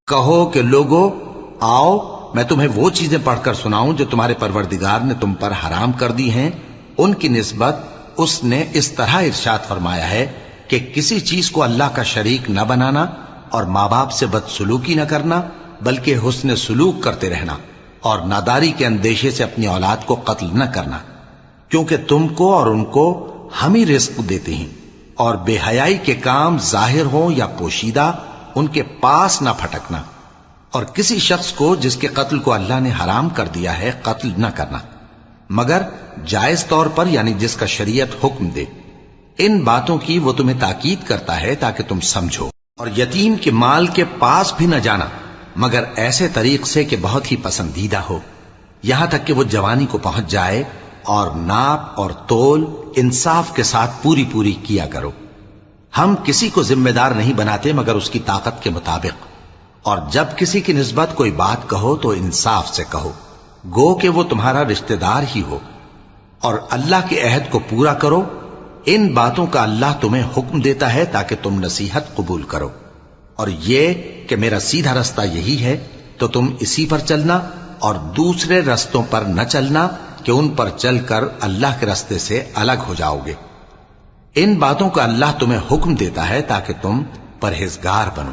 کہو کہ لوگو آؤ میں تمہیں وہ چیزیں پڑھ کر سناؤں جو تمہارے پروردگار نے تم پر حرام کر دی ہیں۔ ان کی نسبت اس نے اس طرح ارشاد فرمایا ہے کہ کسی چیز کو اللہ کا شریک نہ بنانا اور ماں باپ سے بدسلوکی نہ کرنا، بلکہ حسن سلوک کرتے رہنا، اور ناداری کے اندیشے سے اپنی اولاد کو قتل نہ کرنا، کیونکہ تم کو اور ان کو ہم ہی رزق دیتے ہیں، اور بے حیائی کے کام ظاہر ہوں یا پوشیدہ ان کے پاس نہ پھٹکنا، اور کسی شخص کو جس کے قتل کو اللہ نے حرام کر دیا ہے قتل نہ کرنا مگر جائز طور پر، یعنی جس کا شریعت حکم دے۔ ان باتوں کی وہ تمہیں تاکید کرتا ہے تاکہ تم سمجھو، اور یتیم کے مال کے پاس بھی نہ جانا مگر ایسے طریق سے کہ بہت ہی پسندیدہ ہو، یہاں تک کہ وہ جوانی کو پہنچ جائے، اور ناپ اور تول انصاف کے ساتھ پوری پوری کیا کرو۔ ہم کسی کو ذمہ دار نہیں بناتے مگر اس کی طاقت کے مطابق، اور جب کسی کی نسبت کوئی بات کہو تو انصاف سے کہو، گو کہ وہ تمہارا رشتہ دار ہی ہو، اور اللہ کے عہد کو پورا کرو۔ ان باتوں کا اللہ تمہیں حکم دیتا ہے تاکہ تم نصیحت قبول کرو، اور یہ کہ میرا سیدھا رستہ یہی ہے تو تم اسی پر چلنا، اور دوسرے رستوں پر نہ چلنا کہ ان پر چل کر اللہ کے رستے سے الگ ہو جاؤ گے۔ ان باتوں کا اللہ تمہیں حکم دیتا ہے تاکہ تم پرہیزگار بنو۔